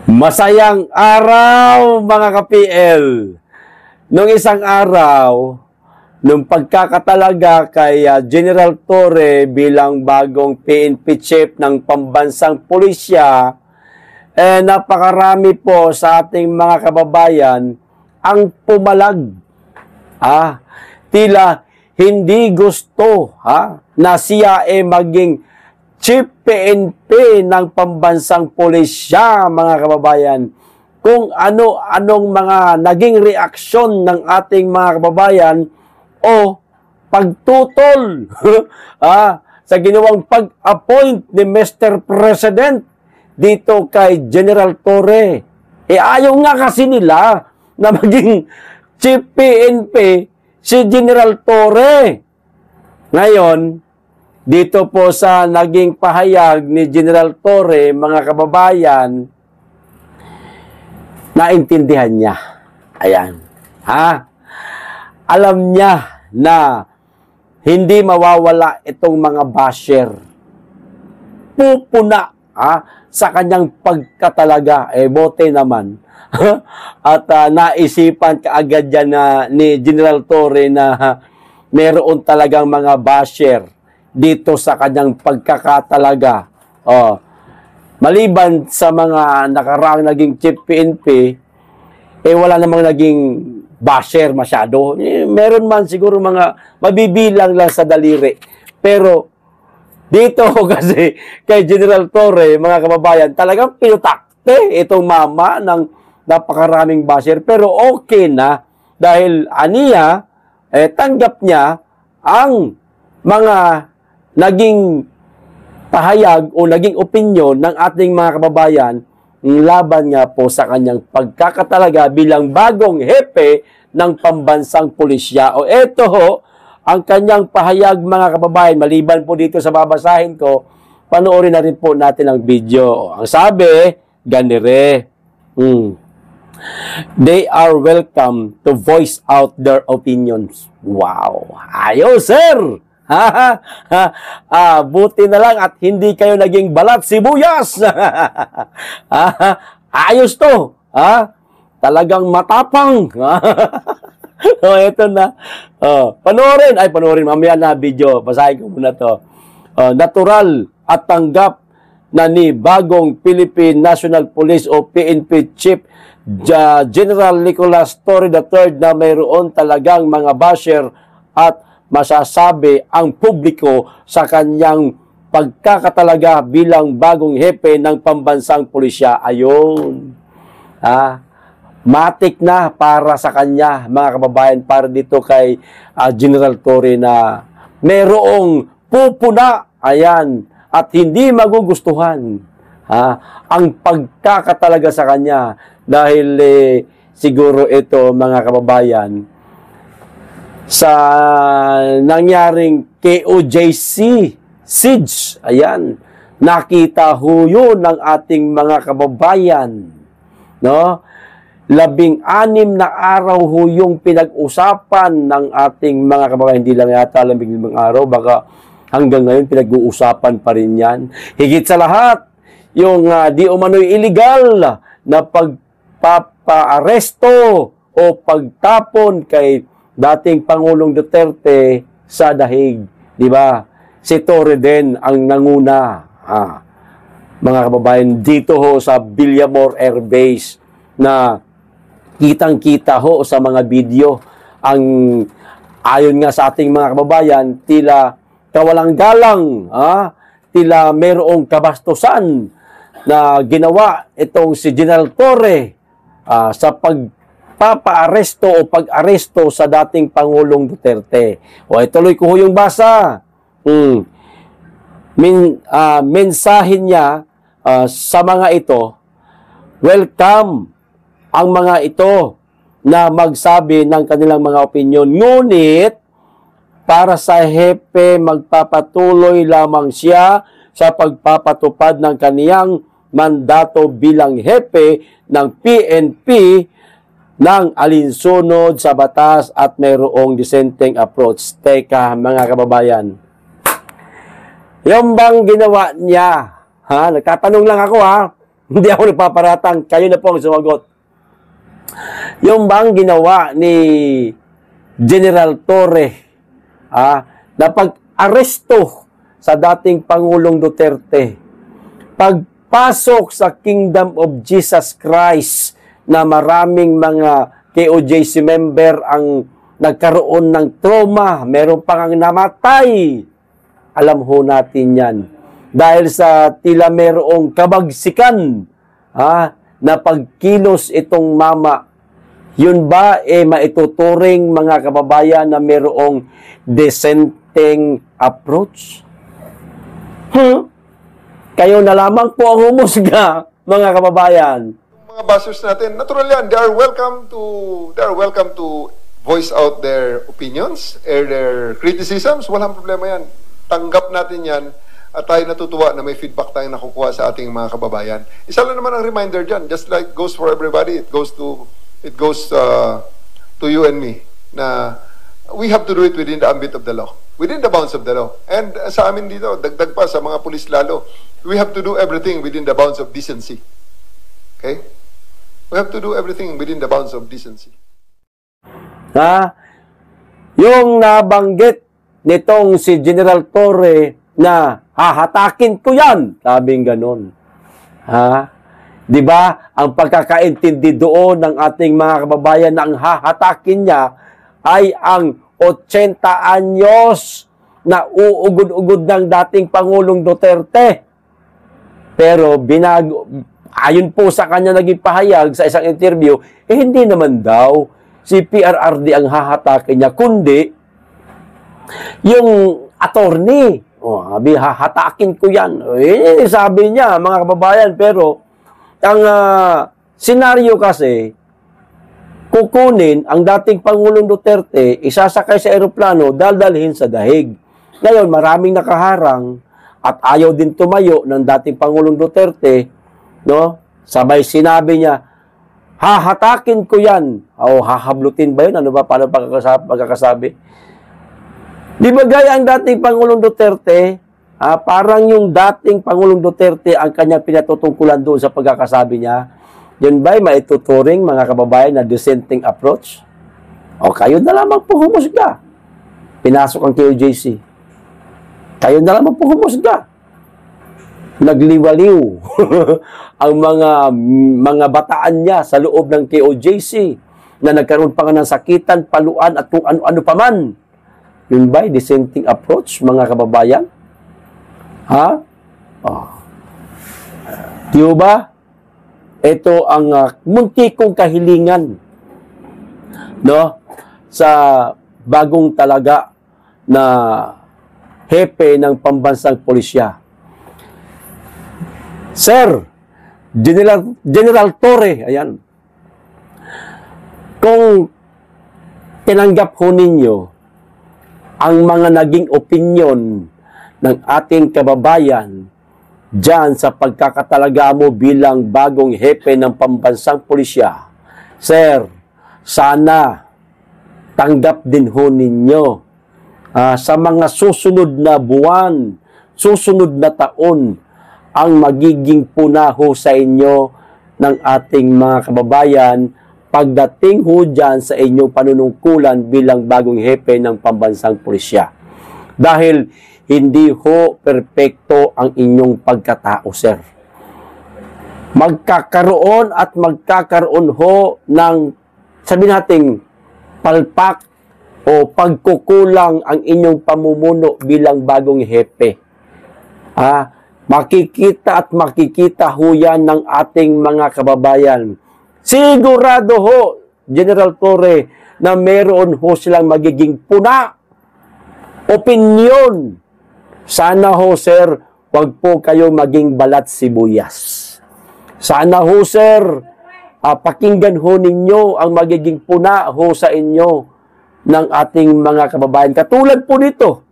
Masayang araw mga ka-PL. Nung isang araw, nung pagkakatalaga kay General Torre bilang bagong PNP chief ng pambansang pulisya, napakarami po sa ating mga kababayan ang pumalag. Tila hindi gusto na siya maging Chief PNP ng pambansang pulisya, mga kababayan. Kung ano-anong mga naging reaksyon ng ating mga kababayan o pagtutol sa ginawang pag-appoint ni Mr. President dito kay General Torre. Ayaw nga kasi nila na maging Chief PNP si General Torre. Ngayon, dito po sa naging pahayag ni General Torre, mga kababayan, naintindihan niya. Ayan. Alam niya na hindi mawawala itong mga basher. Pupuna sa kanyang pagkatalaga. Bote naman. At naisipan kaagad yan ni General Torre na meron talagang mga basher dito sa kanyang pagkakatalaga. Maliban sa mga nakaraang naging Chief PNP, wala namang naging basher masyado. Meron man siguro mga mabibilang lang sa daliri. Pero dito kasi kay General Torre, mga kababayan, talagang pinutakte itong mama ng napakaraming basher. Pero okay na dahil aniya, tanggap niya ang mga naging pahayag o naging opinyon ng ating mga kababayan laban nga po sa kanyang pagkakatalaga bilang bagong hepe ng pambansang pulisya. Eto ang kanyang pahayag, mga kababayan. Maliban po dito sa babasahin ko, panoorin na rin po natin ang video. Ang sabi, ganire, they are welcome to voice out their opinions. Wow! Ayos, sir! Buti na lang at hindi kayo naging balat sibuyas. Ayos to. Talagang matapang. Ito na. Panoorin. Mamaya na video. Basahin ko muna to. Natural at tanggap na ni bagong Philippine National Police o PNP Chief General Nicolas Torre III na mayroon talagang mga basher at masasabi ang publiko sa kanyang pagkakatalaga bilang bagong hepe ng pambansang pulisya. Ayun. Matik na para sa kanya, mga kababayan, para dito kay General Torre na merong pupuna, ayan, at hindi magugustuhan ang pagkakatalaga sa kanya dahil siguro ito, mga kababayan, sa nangyaring KOJC siege, ayan, nakita ho yun ng ating mga kababayan, no? 16 na araw ho yung pinag-usapan ng ating mga kababayan, hindi lang yata 15 araw, baka hanggang ngayon pinag-uusapan pa rin yan. Higit sa lahat, yung di umano'y illegal na pagpapaaresto o pagtapon kay dating Pangulong Duterte sa dahig, di ba? Si Torre din ang nanguna, mga kababayan, dito ho sa Villamor Air Base na kitang-kita ho sa mga video. Ang ayon nga sa ating mga kababayan, tila kawalang galang, tila mayroong kabastusan na ginawa itong si General Torre sa pagpapaaresto o pag-aresto sa dating Pangulong Duterte. Ituloy ko ho yung basa. Mensahe niya sa mga ito, welcome ang mga ito na magsabi ng kanilang mga opinyon. Ngunit, para sa hepe, magpapatuloy lamang siya sa pagpapatupad ng kaniyang mandato bilang hepe ng PNP ng alinsunod sa batas at mayroong dissenting approach. Teka, mga kababayan. Yung bang ginawa niya, nagtatanong lang ako Hindi ako nagpaparatang. Kayo na po ang sumagot. Yung bang ginawa ni General Torre na pag-aresto sa dating Pangulong Duterte, pagpasok sa Kingdom of Jesus Christ na maraming mga KOJC member ang nagkaroon ng trauma, meron pang ang namatay. Alam ho natin yan. Dahil sa tila merong kabagsikan na pagkilos itong mama, yun ba maituturing mga kababayan na merong dissenting approach? Kayo na lamang po ang humusga, mga kababayan. Mga bashers natin, natural yan. They are welcome to voice out their opinions, their criticisms. Walang problema yan. Tanggap natin yan at tayo natutuwa na may feedback tayong nakukuha sa ating mga kababayan. Isa lang naman ang reminder dyan, just like goes for everybody, it goes to you and me, na we have to do it within the ambit of the law, within the bounds of the law. And sa amin dito, dagdag pa sa mga pulis lalo, we have to do everything within the bounds of decency. Okay? We have to do everything within the bounds of decency. Yung nabanggit nitong si General Torre na hahatakin ko yan, sabing ganun. Di ba? Ang pagkakaintindi doon ng ating mga kababayan na ang hahatakin niya ay ang 80 anyos na uugod-ugod ng dating Pangulong Duterte. Pero ayon po sa kanya naging pahayag sa isang interview, hindi naman daw si PRRD ang hahatakin niya, kundi yung attorney. Hahatakin ko yan. Sabi niya, mga kababayan, pero ang senaryo kasi, kukunin ang dating Pangulong Duterte, isasakay sa eroplano, daldalhin sa dahig. Ngayon, maraming nakaharang at ayaw din tumayo ng dating Pangulong Duterte, no? Sabay sinabi niya, hahatakin ko yan. Hahablutin ba yun? Ano ba? Paano pagkakasabi? Di ba gaya ang dating Pangulong Duterte, parang yung dating Pangulong Duterte ang kanyang pinatutungkulan doon sa pagkakasabi niya, yun ba'y maituturing, mga kababayan, na dissenting approach? Kayo na lamang po humusga. Pinasok ang KOJC. Kayo na lamang po humusga. Nagliwaliw ang mga bataan niya sa loob ng KOJC na nagkaroon pa nga ng sakitan, paluan at kung ano-ano pa man. Yun ba'y dissenting approach, mga kababayan? Di ba? Ito ang munti kong kahilingan, no? Sa bagong talaga na hepe ng pambansang pulisya. Sir, General Torre, ayan. Kung tinanggap ho ninyo ang mga naging opinyon ng ating kababayan diyan sa pagkakatalaga mo bilang bagong hepe ng pambansang pulisya, sir, sana tanggap din ho ninyo sa mga susunod na buwan, susunod na taon, ang magiging punaho sa inyo ng ating mga kababayan pagdating ho dyan sa inyong panunungkulan bilang bagong hepe ng pambansang pulisya. Dahil hindi ho perpekto ang inyong pagkatao, sir. Magkakaroon ho ng, sabihin natin, palpak o pagkukulang ang inyong pamumuno bilang bagong hepe. Makikita ho yan ng ating mga kababayan. Sigurado ho, General Torre, na meron ho silang magiging puna, opinyon. Sana ho, sir, wag po kayo maging balat sibuyas. Sana ho, sir, pakinggan ho ninyo ang magiging puna ho sa inyo ng ating mga kababayan. Katulad po nito,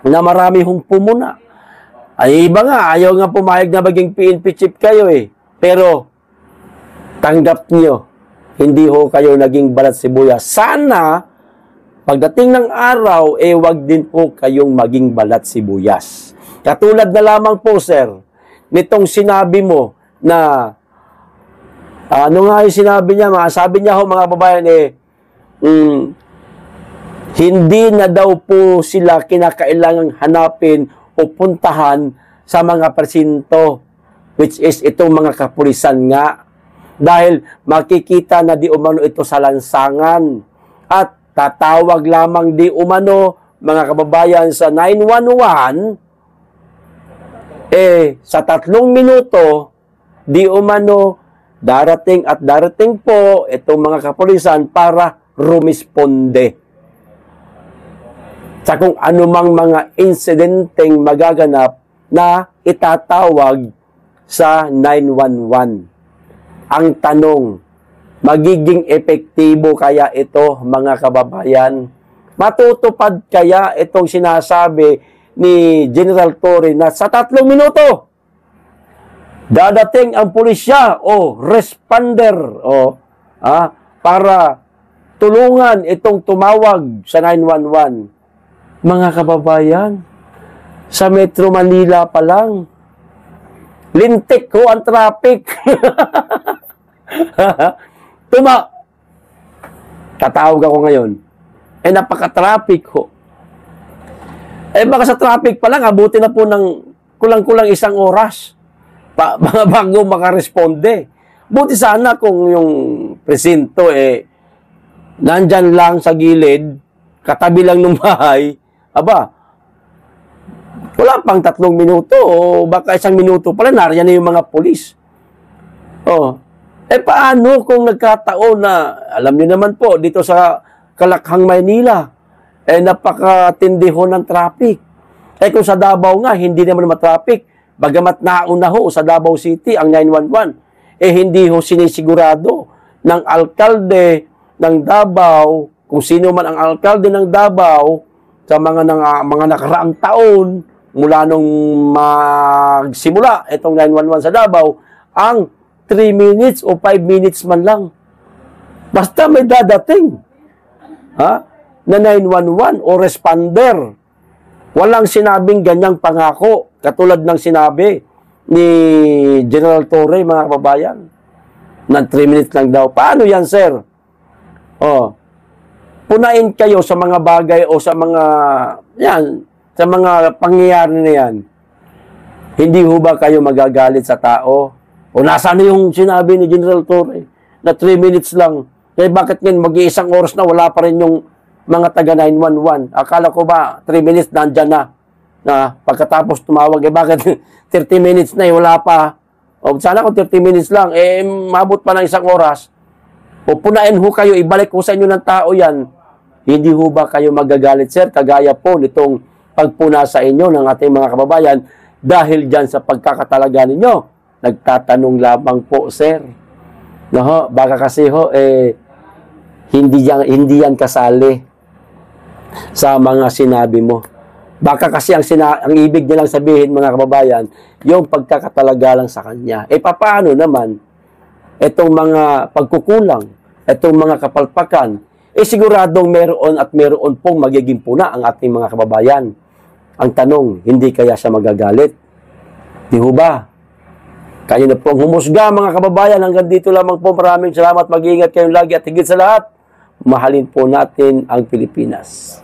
na marami hong pumuna. Ay, iba nga, ayaw nga pumayag na maging PNP chief kayo eh. Pero, tanggap nyo, hindi ho kayo naging balat sibuyas. Sana, pagdating ng araw, wag din po kayong maging balat sibuyas. Katulad na lamang po, sir, nitong sinabi mo na ano nga yung sinabi niya, sabi niya ho mga kababayan hindi na daw po sila kinakailangang hanapin o puntahan sa mga presinto, which is itong mga kapulisan nga. Dahil makikita na di umano ito sa lansangan. At tatawag lamang di umano, mga kababayan, sa 911, sa 3 minuto, di umano, darating at darating po itong mga kapulisan para rumisponde sa kung anumang mga insidenteng magaganap na itatawag sa 911. Ang tanong, magiging epektibo kaya ito, mga kababayan? Matutupad kaya itong sinasabi ni General Torre na sa 3 minuto, dadating ang pulisya o responder para tulungan itong tumawag sa 911. Mga kababayan, sa Metro Manila pa lang, lintik ho ang traffic. Tatawag ako ngayon. Napaka-traffic ho. Baka sa traffic pa lang, abuti na po ng kulang-kulang 1 oras bago makaresponde. Buti sana kung yung presinto nandyan lang sa gilid, katabi lang ng bahay, wala pang 3 minuto o baka 1 minuto pala, nariyan na yung mga pulis. Paano kung nagkataon na, alam niyo naman po, dito sa Kalakhang, Maynila, napakatindi ho ng traffic. Kung sa Davao nga, hindi naman matraffic. Bagamat nauna ho sa Davao City ang 911, hindi ho sinisigurado ng alkalde ng Davao, kung sino man ang alkalde ng Davao, sa mga nakaraang taon, mula nung magsimula itong 911 sa Davao, ang 3 minutes o 5 minutes man lang. Basta may dadating na 911 o responder. Walang sinabing ganyang pangako, katulad ng sinabi ni General Torre, mga kababayan, na 3 minutes lang daw. Paano yan, sir? Punain kayo sa mga bagay o sa mga sa mga pangyayari na yan. Hindi ho ba kayo magagalit sa tao? O nasaan yung sinabi ni General Torre na 3 minutes lang? Bakit ngayon mag-iisang oras na wala pa rin yung mga taga 911? Akala ko ba 3 minutes nandyan na pagkatapos tumawag, bakit 30 minutes na wala pa? O sana kung 30 minutes lang, mabot pa ng 1 oras. O punain ho kayo, ibalik ho sa inyo ng tao yan. Hindi ho ba kayo magagalit, sir? Kagaya po nitong pagpuna sa inyo ng ating mga kababayan dahil dyan sa pagkakatalaga ninyo. Nagtatanong lamang po, sir. Baka kasi hindi yan kasali sa mga sinabi mo. Baka kasi ang ibig nilang sabihin, mga kababayan, yung pagkakatalaga lang sa kanya. Paano naman itong mga pagkukulang, itong mga kapalpakan, siguradong meron pong magiging puna ang ating mga kababayan. Ang tanong, hindi kaya siya magagalit? Di ho ba? Kayo na pong humusga, mga kababayan. Hanggang dito lamang po. Maraming salamat. Mag-iingat kayong lagi at higit sa lahat, mahalin po natin ang Pilipinas.